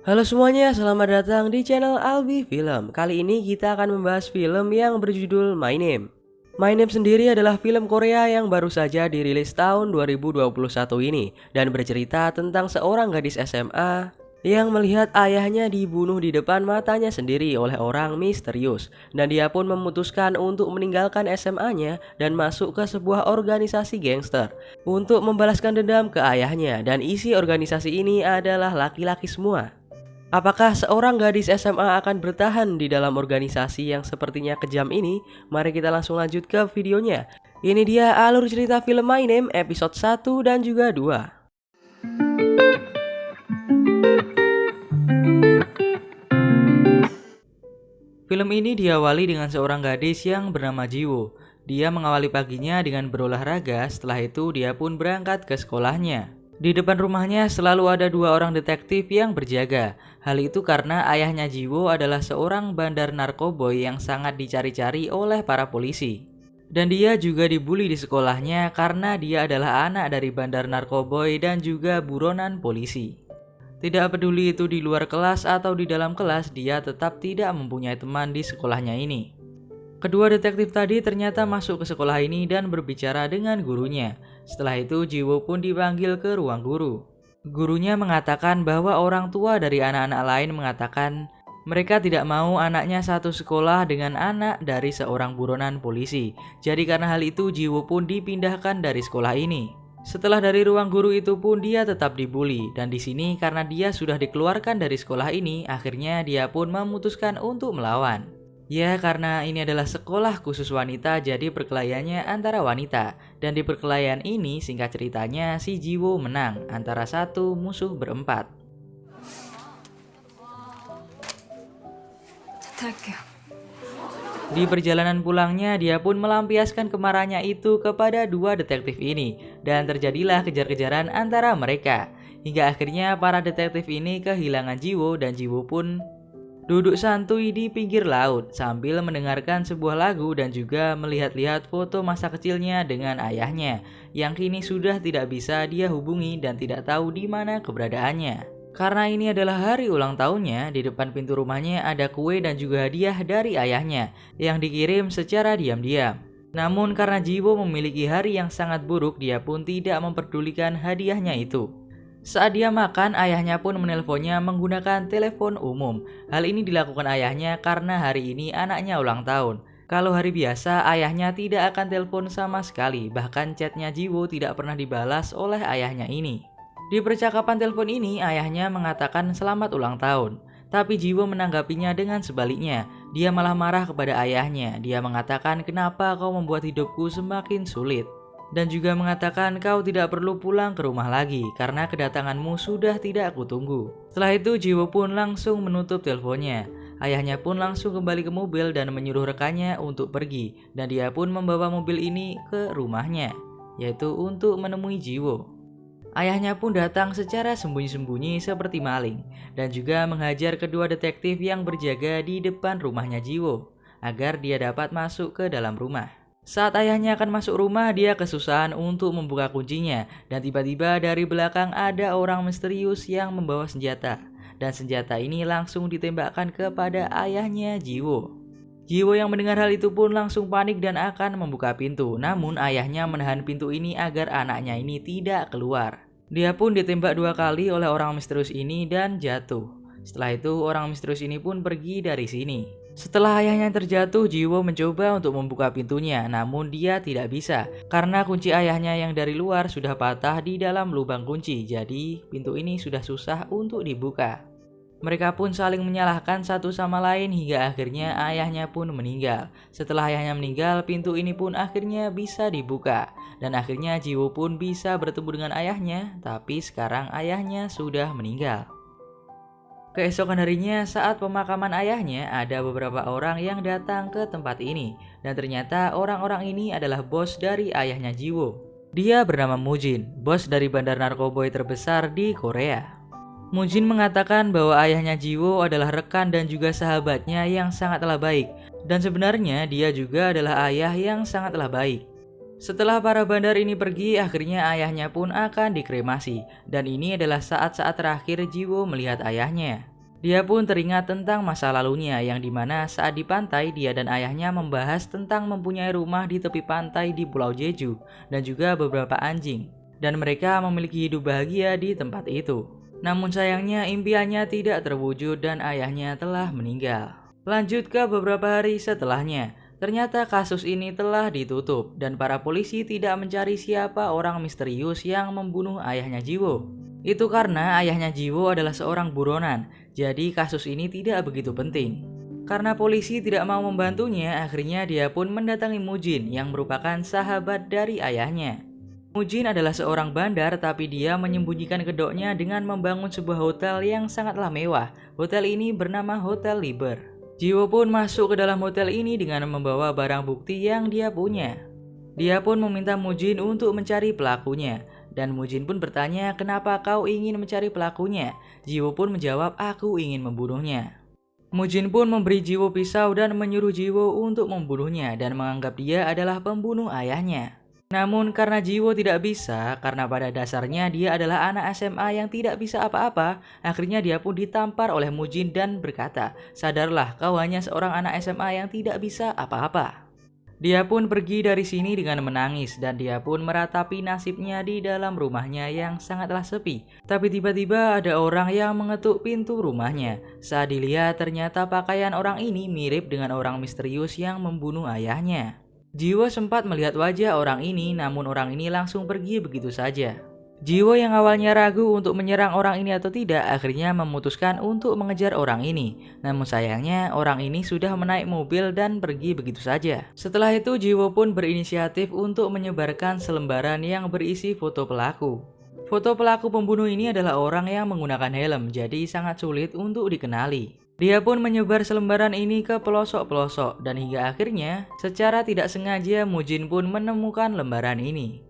Halo semuanya, selamat datang di channel Albi Film. Kali ini kita akan membahas film yang berjudul My Name. My Name sendiri adalah film Korea yang baru saja dirilis tahun 2021 ini dan bercerita tentang seorang gadis SMA yang melihat ayahnya dibunuh di depan matanya sendiri oleh orang misterius, dan dia pun memutuskan untuk meninggalkan SMA-nya dan masuk ke sebuah organisasi gangster untuk membalaskan dendam ke ayahnya, dan isi organisasi ini adalah laki-laki semua. Apakah seorang gadis SMA akan bertahan di dalam organisasi yang sepertinya kejam ini? Mari kita langsung lanjut ke videonya. Ini dia alur cerita film My Name episode 1 dan juga 2. Film ini diawali dengan seorang gadis yang bernama Jiwoo. Dia mengawali paginya dengan berolahraga, setelah itu dia pun berangkat ke sekolahnya. Di depan rumahnya selalu ada dua orang detektif yang berjaga. Hal itu karena ayahnya Jiwoo adalah seorang bandar narkoboy yang sangat dicari-cari oleh para polisi. Dan dia juga dibully di sekolahnya karena dia adalah anak dari bandar narkoboy dan juga buronan polisi. Tidak peduli itu di luar kelas atau di dalam kelas, dia tetap tidak mempunyai teman di sekolahnya ini. Kedua detektif tadi ternyata masuk ke sekolah ini dan berbicara dengan gurunya. Setelah itu Jiwoo pun dipanggil ke ruang guru. Gurunya mengatakan bahwa orang tua dari anak-anak lain mengatakan mereka tidak mau anaknya satu sekolah dengan anak dari seorang buronan polisi. Jadi karena hal itu Jiwoo pun dipindahkan dari sekolah ini. Setelah dari ruang guru itu pun dia tetap dibully, dan di sini karena dia sudah dikeluarkan dari sekolah ini, akhirnya dia pun memutuskan untuk melawan. Ya, karena ini adalah sekolah khusus wanita, jadi perkelahiannya antara wanita. Dan di perkelahian ini singkat ceritanya si Jiwoo menang antara satu musuh berempat. Di perjalanan pulangnya, dia pun melampiaskan kemarahannya itu kepada dua detektif ini, dan terjadilah kejar-kejaran antara mereka. Hingga akhirnya para detektif ini kehilangan Jiwoo, dan Jiwoo pun duduk santuy di pinggir laut sambil mendengarkan sebuah lagu dan juga melihat-lihat foto masa kecilnya dengan ayahnya, yang kini sudah tidak bisa dia hubungi dan tidak tahu di mana keberadaannya. Karena ini adalah hari ulang tahunnya, di depan pintu rumahnya ada kue dan juga hadiah dari ayahnya yang dikirim secara diam-diam. Namun karena Jiwoo memiliki hari yang sangat buruk, dia pun tidak memperdulikan hadiahnya itu. Saat dia makan, ayahnya pun menelponnya menggunakan telepon umum. Hal ini dilakukan ayahnya karena hari ini anaknya ulang tahun. Kalau hari biasa, ayahnya tidak akan telepon sama sekali, bahkan chatnya Jiwoo tidak pernah dibalas oleh ayahnya ini. Di percakapan telepon ini, ayahnya mengatakan selamat ulang tahun. Tapi Jiwoo menanggapinya dengan sebaliknya. Dia malah marah kepada ayahnya. Dia mengatakan, kenapa kau membuat hidupku semakin sulit? Dan juga mengatakan kau tidak perlu pulang ke rumah lagi karena kedatanganmu sudah tidak aku tunggu. Setelah itu Jiwoo pun langsung menutup teleponnya. Ayahnya pun langsung kembali ke mobil dan menyuruh rekannya untuk pergi. Dan dia pun membawa mobil ini ke rumahnya, yaitu untuk menemui Jiwoo. Ayahnya pun datang secara sembunyi-sembunyi seperti maling dan juga menghajar kedua detektif yang berjaga di depan rumahnya Jiwoo agar dia dapat masuk ke dalam rumah. Saat ayahnya akan masuk rumah, dia kesusahan untuk membuka kuncinya dan tiba-tiba dari belakang ada orang misterius yang membawa senjata, dan senjata ini langsung ditembakkan kepada ayahnya Jiwoo. Jiwoo yang mendengar hal itu pun langsung panik dan akan membuka pintu. Namun ayahnya menahan pintu ini agar anaknya ini tidak keluar. Dia pun ditembak 2 kali oleh orang misterius ini dan jatuh. Setelah itu orang misterius ini pun pergi dari sini. Setelah ayahnya terjatuh, Jiwoo mencoba untuk membuka pintunya, namun dia tidak bisa karena kunci ayahnya yang dari luar sudah patah di dalam lubang kunci. Jadi pintu ini sudah susah untuk dibuka. Mereka pun saling menyalahkan satu sama lain hingga akhirnya ayahnya pun meninggal. Setelah ayahnya meninggal, pintu ini pun akhirnya bisa dibuka. Dan akhirnya Jiwoo pun bisa bertemu dengan ayahnya, tapi sekarang ayahnya sudah meninggal. Keesokan harinya saat pemakaman ayahnya, ada beberapa orang yang datang ke tempat ini. Dan ternyata orang-orang ini adalah bos dari ayahnya Jiwoo. Dia bernama Mujin, bos dari bandar narkoboy terbesar di Korea. Mujin mengatakan bahwa ayahnya Jiwoo adalah rekan dan juga sahabatnya yang sangatlah baik. Dan sebenarnya dia juga adalah ayah yang sangatlah baik. Setelah para bandar ini pergi, akhirnya ayahnya pun akan dikremasi. Dan ini adalah saat-saat terakhir Jiwo melihat ayahnya. Dia pun teringat tentang masa lalunya yang dimana saat di pantai dia dan ayahnya membahas tentang mempunyai rumah di tepi pantai di Pulau Jeju dan juga beberapa anjing. Dan mereka memiliki hidup bahagia di tempat itu. Namun sayangnya impiannya tidak terwujud dan ayahnya telah meninggal. Lanjut ke beberapa hari setelahnya. Ternyata kasus ini telah ditutup dan para polisi tidak mencari siapa orang misterius yang membunuh ayahnya Jiwo. Itu karena ayahnya Jiwo adalah seorang buronan, jadi kasus ini tidak begitu penting. Karena polisi tidak mau membantunya, akhirnya dia pun mendatangi Mujin yang merupakan sahabat dari ayahnya. Mujin adalah seorang bandar tapi dia menyembunyikan kedoknya dengan membangun sebuah hotel yang sangatlah mewah. Hotel ini bernama Hotel Liber. Jiwo pun masuk ke dalam hotel ini dengan membawa barang bukti yang dia punya. Dia pun meminta Mujin untuk mencari pelakunya. Dan Mujin pun bertanya, kenapa kau ingin mencari pelakunya? Jiwo pun menjawab, aku ingin membunuhnya. Mujin pun memberi Jiwo pisau dan menyuruh Jiwo untuk membunuhnya dan menganggap dia adalah pembunuh ayahnya. Namun karena Jiwo tidak bisa, karena pada dasarnya dia adalah anak SMA yang tidak bisa apa-apa, akhirnya dia pun ditampar oleh Mujin dan berkata, sadarlah kau hanya seorang anak SMA yang tidak bisa apa-apa. Dia pun pergi dari sini dengan menangis dan dia pun meratapi nasibnya di dalam rumahnya yang sangatlah sepi. Tapi tiba-tiba ada orang yang mengetuk pintu rumahnya. Saat dilihat ternyata pakaian orang ini mirip dengan orang misterius yang membunuh ayahnya. Jiwo sempat melihat wajah orang ini, namun orang ini langsung pergi begitu saja. Jiwo yang awalnya ragu untuk menyerang orang ini atau tidak, akhirnya memutuskan untuk mengejar orang ini. Namun sayangnya orang ini sudah menaik mobil dan pergi begitu saja. Setelah itu Jiwo pun berinisiatif untuk menyebarkan selembaran yang berisi foto pelaku. Foto pelaku pembunuh ini adalah orang yang menggunakan helm, jadi sangat sulit untuk dikenali. Dia pun menyebar selembaran ini ke pelosok-pelosok dan hingga akhirnya secara tidak sengaja Mujin pun menemukan lembaran ini.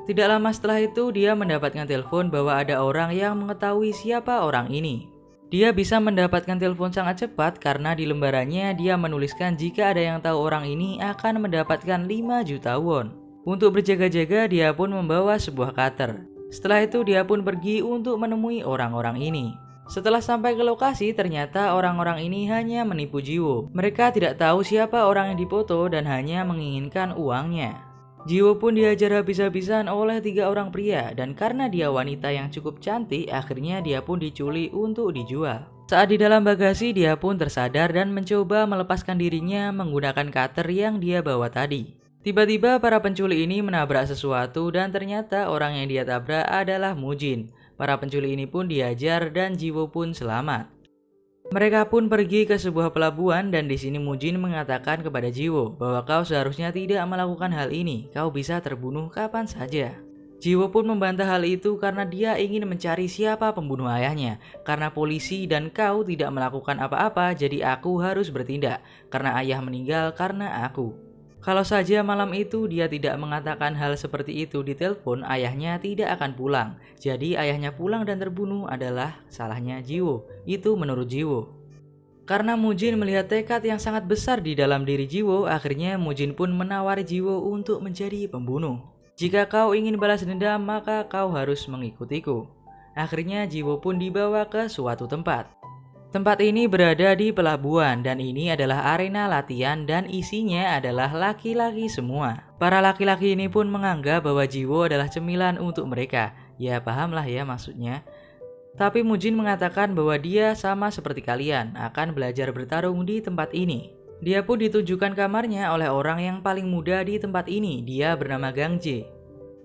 Tidak lama setelah itu dia mendapatkan telepon bahwa ada orang yang mengetahui siapa orang ini. Dia bisa mendapatkan telepon sangat cepat karena di lembarannya dia menuliskan jika ada yang tahu orang ini akan mendapatkan 5 juta won. Untuk berjaga-jaga dia pun membawa sebuah cutter. Setelah itu dia pun pergi untuk menemui orang-orang ini. Setelah sampai ke lokasi, ternyata orang-orang ini hanya menipu Jiwo. Mereka tidak tahu siapa orang yang dipoto dan hanya menginginkan uangnya. Jiwo pun diajar habis-habisan oleh 3 orang pria dan karena dia wanita yang cukup cantik, akhirnya dia pun diculik untuk dijual. Saat di dalam bagasi, dia pun tersadar dan mencoba melepaskan dirinya menggunakan cutter yang dia bawa tadi. Tiba-tiba para penculik ini menabrak sesuatu dan ternyata orang yang dia tabrak adalah Mujin. Para penculik ini pun diajar dan Jiwo pun selamat. Mereka pun pergi ke sebuah pelabuhan dan di sini Mujin mengatakan kepada Jiwo bahwa kau seharusnya tidak melakukan hal ini, kau bisa terbunuh kapan saja. Jiwo pun membantah hal itu karena dia ingin mencari siapa pembunuh ayahnya. Karena polisi dan kau tidak melakukan apa-apa, jadi aku harus bertindak karena ayah meninggal karena aku. Kalau saja malam itu dia tidak mengatakan hal seperti itu di telepon, ayahnya tidak akan pulang. Jadi ayahnya pulang dan terbunuh adalah salahnya Jiwo. Itu menurut Jiwo. Karena Mujin melihat tekad yang sangat besar di dalam diri Jiwo, akhirnya Mujin pun menawari Jiwo untuk menjadi pembunuh. Jika kau ingin balas dendam, maka kau harus mengikutiku. Akhirnya Jiwo pun dibawa ke suatu tempat. Tempat ini berada di pelabuhan dan ini adalah arena latihan dan isinya adalah laki-laki semua. Para laki-laki ini pun menganggap bahwa Jiwo adalah cemilan untuk mereka. Ya pahamlah ya maksudnya. Tapi Mujin mengatakan bahwa dia sama seperti kalian akan belajar bertarung di tempat ini. Dia pun ditunjukkan kamarnya oleh orang yang paling muda di tempat ini. Dia bernama Gang Jae.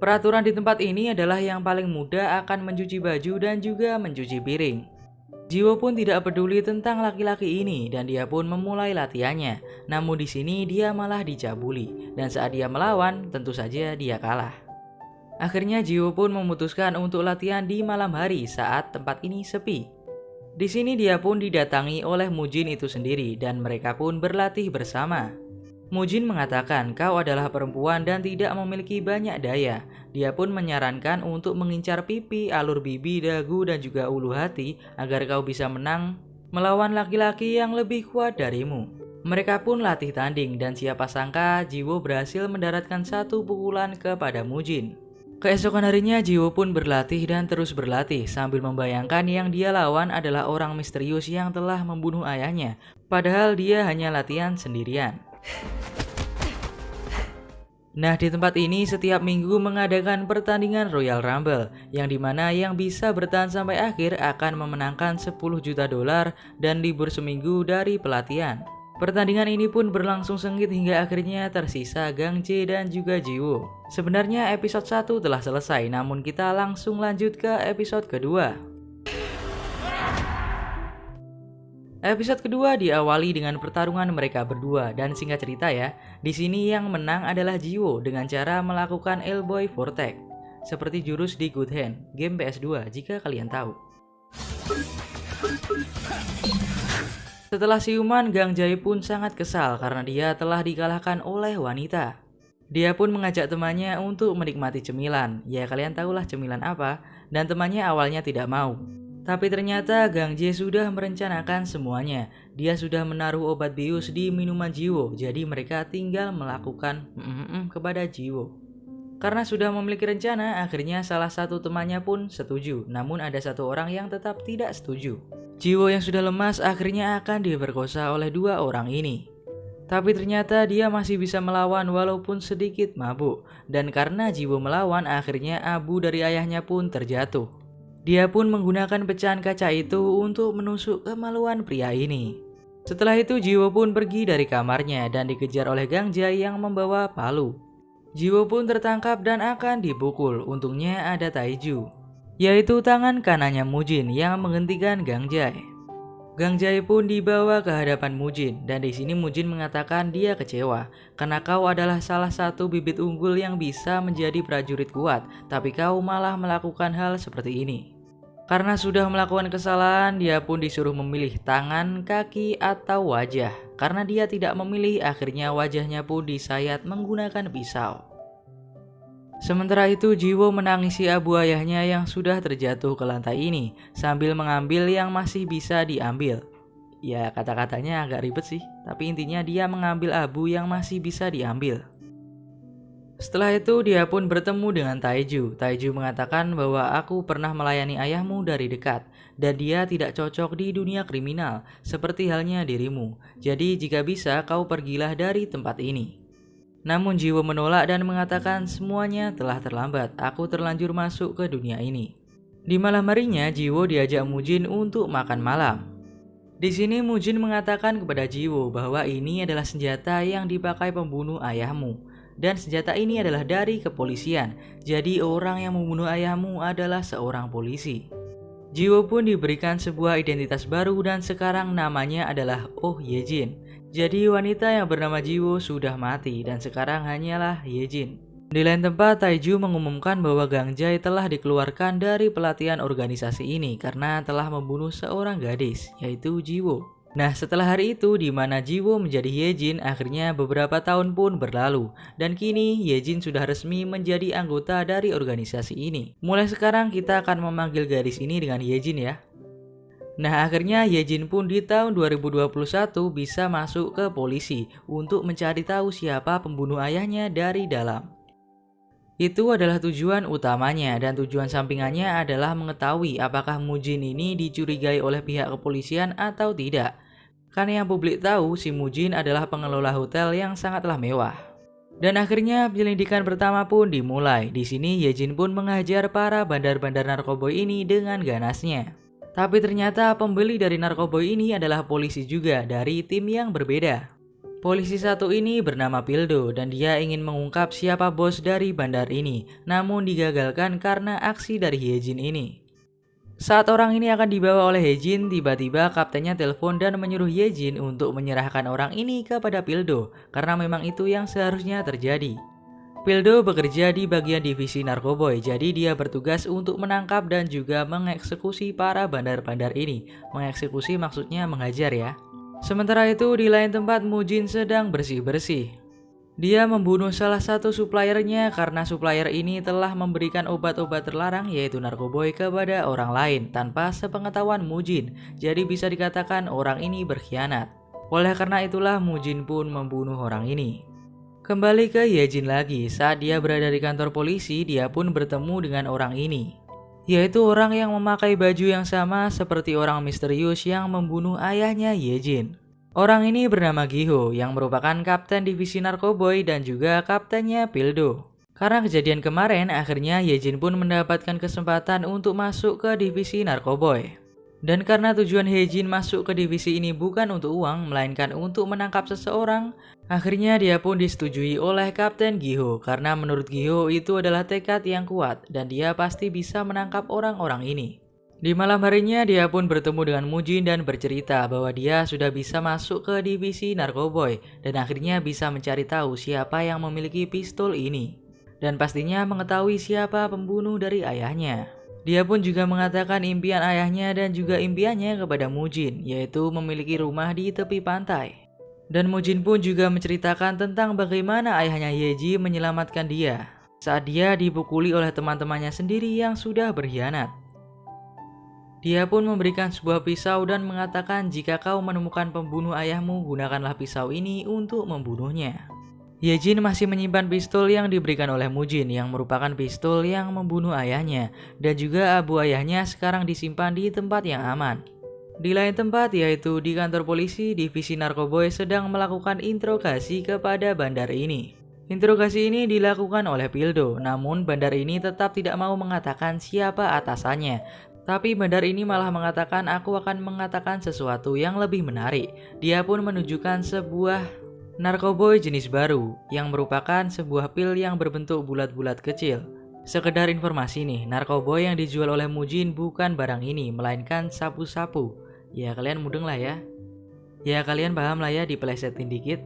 Peraturan di tempat ini adalah yang paling muda akan mencuci baju dan juga mencuci piring. Jiwo pun tidak peduli tentang laki-laki ini dan dia pun memulai latihannya. Namun di sini dia malah dicabuli dan saat dia melawan tentu saja dia kalah. Akhirnya Jiwo pun memutuskan untuk latihan di malam hari saat tempat ini sepi. Di sini dia pun didatangi oleh Mujin itu sendiri dan mereka pun berlatih bersama. Mujin mengatakan kau adalah perempuan dan tidak memiliki banyak daya. Dia pun menyarankan untuk mengincar pipi, alur bibi, dagu, dan juga ulu hati agar kau bisa menang melawan laki-laki yang lebih kuat darimu. Mereka pun latih tanding dan siapa sangka Jiwo berhasil mendaratkan satu pukulan kepada Mujin. Keesokan harinya Jiwo pun berlatih dan terus berlatih sambil membayangkan yang dia lawan adalah orang misterius yang telah membunuh ayahnya. Padahal dia hanya latihan sendirian. Nah, di tempat ini setiap minggu mengadakan pertandingan Royal Rumble yang dimana yang bisa bertahan sampai akhir akan memenangkan 10 juta dolar dan libur seminggu dari pelatihan. Pertandingan ini pun berlangsung sengit hingga akhirnya tersisa Gang Jae dan juga Jiwo. Sebenarnya episode 1 telah selesai, namun kita langsung lanjut ke episode kedua. Episode kedua diawali dengan pertarungan mereka berdua dan singkat cerita ya, di sini yang menang adalah Jiwo dengan cara melakukan Elbow Vortex seperti jurus di Good Hand, game PS2 jika kalian tahu. Setelah siuman, Gang Jae pun sangat kesal karena dia telah dikalahkan oleh wanita. Dia pun mengajak temannya untuk menikmati cemilan. Ya kalian tahulah cemilan apa, dan temannya awalnya tidak mau. Tapi ternyata Gang Jae sudah merencanakan semuanya. Dia sudah menaruh obat bius di minuman Jiwo, jadi mereka tinggal melakukan kepada Jiwo. Karena sudah memiliki rencana, akhirnya salah satu temannya pun setuju. Namun ada satu orang yang tetap tidak setuju. Jiwo yang sudah lemas akhirnya akan diperkosa oleh dua orang ini. Tapi ternyata dia masih bisa melawan walaupun sedikit mabuk. Dan karena Jiwo melawan, akhirnya abu dari ayahnya pun terjatuh. Dia pun menggunakan pecahan kaca itu untuk menusuk kemaluan pria ini. Setelah itu Jiwo pun pergi dari kamarnya dan dikejar oleh Gang Jae yang membawa palu. Jiwo pun tertangkap dan akan dipukul. Untungnya ada Taiju, yaitu tangan kanannya Mujin yang menghentikan Gang Jae. Gang Jae pun dibawa ke hadapan Mujin dan di sini Mujin mengatakan dia kecewa karena kau adalah salah satu bibit unggul yang bisa menjadi prajurit kuat, tapi kau malah melakukan hal seperti ini. Karena sudah melakukan kesalahan, dia pun disuruh memilih tangan, kaki, atau wajah. Karena dia tidak memilih, akhirnya wajahnya pun disayat menggunakan pisau. Sementara itu Jiwo menangisi abu ayahnya yang sudah terjatuh ke lantai ini sambil mengambil yang masih bisa diambil. Ya kata-katanya agak ribet sih, tapi intinya dia mengambil abu yang masih bisa diambil. Setelah itu dia pun bertemu dengan Taiju. Taiju mengatakan bahwa aku pernah melayani ayahmu dari dekat dan dia tidak cocok di dunia kriminal seperti halnya dirimu. Jadi jika bisa kau pergilah dari tempat ini. Namun Jiwo menolak dan mengatakan semuanya telah terlambat, aku terlanjur masuk ke dunia ini. Di malam harinya Jiwo diajak Mujin untuk makan malam. Di sini Mujin mengatakan kepada Jiwo bahwa ini adalah senjata yang dipakai pembunuh ayahmu. Dan senjata ini adalah dari kepolisian, jadi orang yang membunuh ayahmu adalah seorang polisi. Jiwo pun diberikan sebuah identitas baru dan sekarang namanya adalah Oh Yejin. Jadi wanita yang bernama Jiwo sudah mati dan sekarang hanyalah Yejin. Di lain tempat, Taiju mengumumkan bahwa Gang Jae telah dikeluarkan dari pelatihan organisasi ini karena telah membunuh seorang gadis, yaitu Jiwo. Nah, setelah hari itu di mana Jiwo menjadi Yejin, akhirnya beberapa tahun pun berlalu dan kini Yejin sudah resmi menjadi anggota dari organisasi ini. Mulai sekarang kita akan memanggil gadis ini dengan Yejin ya. Nah, akhirnya Yejin pun di tahun 2021 bisa masuk ke polisi untuk mencari tahu siapa pembunuh ayahnya dari dalam. Itu adalah tujuan utamanya dan tujuan sampingannya adalah mengetahui apakah Mujin ini dicurigai oleh pihak kepolisian atau tidak. Karena yang publik tahu si Mujin adalah pengelola hotel yang sangatlah mewah. Dan akhirnya penyelidikan pertama pun dimulai. Di sini Yejin pun mengajar para bandar-bandar narkoboy ini dengan ganasnya. Tapi ternyata pembeli dari narkoboy ini adalah polisi juga dari tim yang berbeda. Polisi satu ini bernama Pildo dan dia ingin mengungkap siapa bos dari bandar ini, namun digagalkan karena aksi dari Yejin ini. Saat orang ini akan dibawa oleh Yejin, tiba-tiba kaptennya telepon dan menyuruh Yejin untuk menyerahkan orang ini kepada Pildo, karena memang itu yang seharusnya terjadi. Pildo bekerja di bagian divisi narkoboy, jadi dia bertugas untuk menangkap dan juga mengeksekusi para bandar-bandar ini. Mengeksekusi maksudnya menghajar ya. Sementara itu di lain tempat Mujin sedang bersih-bersih. Dia membunuh salah satu suppliernya karena supplier ini telah memberikan obat-obat terlarang yaitu narkoboy kepada orang lain tanpa sepengetahuan Mujin. Jadi bisa dikatakan orang ini berkhianat. Oleh karena itulah Mujin pun membunuh orang ini. Kembali ke Yejin lagi, saat dia berada di kantor polisi, dia pun bertemu dengan orang ini, yaitu orang yang memakai baju yang sama seperti orang misterius yang membunuh ayahnya Yejin. Orang ini bernama Giho yang merupakan kapten divisi Narkoboy dan juga kaptennya Pildo. Karena kejadian kemarin, akhirnya Yejin pun mendapatkan kesempatan untuk masuk ke divisi Narkoboy. Dan karena tujuan Yejin masuk ke divisi ini bukan untuk uang, melainkan untuk menangkap seseorang, akhirnya dia pun disetujui oleh Kapten Giho karena menurut Giho itu adalah tekad yang kuat dan dia pasti bisa menangkap orang-orang ini. Di malam harinya dia pun bertemu dengan Mujin dan bercerita bahwa dia sudah bisa masuk ke divisi Narkoboy dan akhirnya bisa mencari tahu siapa yang memiliki pistol ini. Dan pastinya mengetahui siapa pembunuh dari ayahnya. Dia pun juga mengatakan impian ayahnya dan juga impiannya kepada Mujin, yaitu memiliki rumah di tepi pantai. Dan Mujin pun juga menceritakan tentang bagaimana ayahnya Yeji menyelamatkan dia saat dia dipukuli oleh teman-temannya sendiri yang sudah berkhianat. Dia pun memberikan sebuah pisau dan mengatakan jika kau menemukan pembunuh ayahmu, gunakanlah pisau ini untuk membunuhnya. Yejin masih menyimpan pistol yang diberikan oleh Mujin yang merupakan pistol yang membunuh ayahnya, dan juga abu ayahnya sekarang disimpan di tempat yang aman. Di lain tempat, yaitu di kantor polisi, divisi Narkoboy sedang melakukan interogasi kepada bandar ini. Interogasi ini dilakukan oleh Pildo, namun bandar ini tetap tidak mau mengatakan siapa atasannya. Tapi bandar ini malah mengatakan aku akan mengatakan sesuatu yang lebih menarik. Dia pun menunjukkan sebuah Narkoboy jenis baru yang merupakan sebuah pil yang berbentuk bulat-bulat kecil. Sekedar informasi nih, Narkoboy yang dijual oleh Mujin bukan barang ini, melainkan sapu-sapu. Ya kalian mudeng lah ya. Ya kalian paham lah ya, dipelesetin dikit.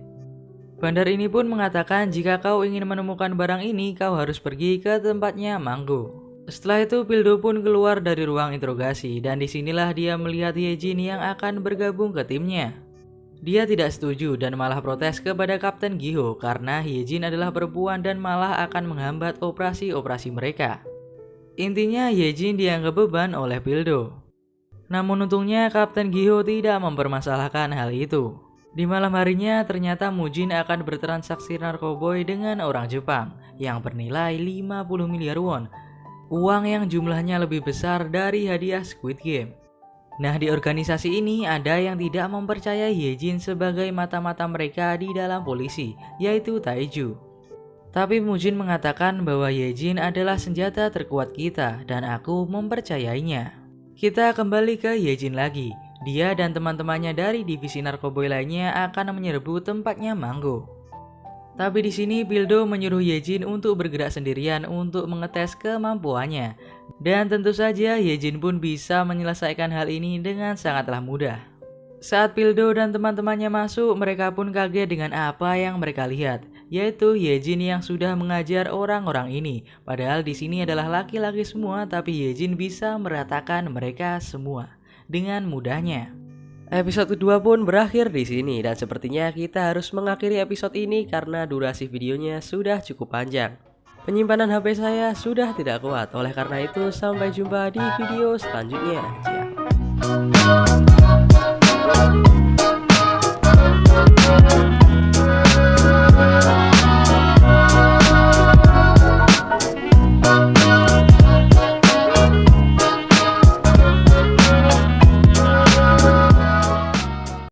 Bandar ini pun mengatakan jika kau ingin menemukan barang ini, kau harus pergi ke tempatnya Manggo. Setelah itu Pildo pun keluar dari ruang interogasi dan disinilah dia melihat Yejin yang akan bergabung ke timnya. Dia tidak setuju dan malah protes kepada Kapten Giho karena Yejin adalah perempuan dan malah akan menghambat operasi-operasi mereka. Intinya Yejin dianggap beban oleh Pildo. Namun untungnya Kapten Giho tidak mempermasalahkan hal itu. Di malam harinya ternyata Mujin akan bertransaksi Narkoboy dengan orang Jepang yang bernilai 50 miliar won. Uang yang jumlahnya lebih besar dari hadiah Squid Game. Nah, di organisasi ini ada yang tidak mempercayai Yejin sebagai mata-mata mereka di dalam polisi, yaitu Taiju. Tapi Mujin mengatakan bahwa Yejin adalah senjata terkuat kita dan aku mempercayainya. Kita kembali ke Yejin lagi. Dia dan teman-temannya dari divisi Narkoboy lainnya akan menyerbu tempatnya Manggo. Tapi di sini Pildo menyuruh Yejin untuk bergerak sendirian untuk mengetes kemampuannya. Dan tentu saja Yejin pun bisa menyelesaikan hal ini dengan sangatlah mudah. Saat Pildo dan teman-temannya masuk, mereka pun kaget dengan apa yang mereka lihat, yaitu Yejin yang sudah mengajar orang-orang ini. Padahal di sini adalah laki-laki semua, tapi Yejin bisa meratakan mereka semua dengan mudahnya. Episode kedua pun berakhir di sini dan sepertinya kita harus mengakhiri episode ini karena durasi videonya sudah cukup panjang. Penyimpanan HP saya sudah tidak kuat, oleh karena itu sampai jumpa di video selanjutnya. Ciao.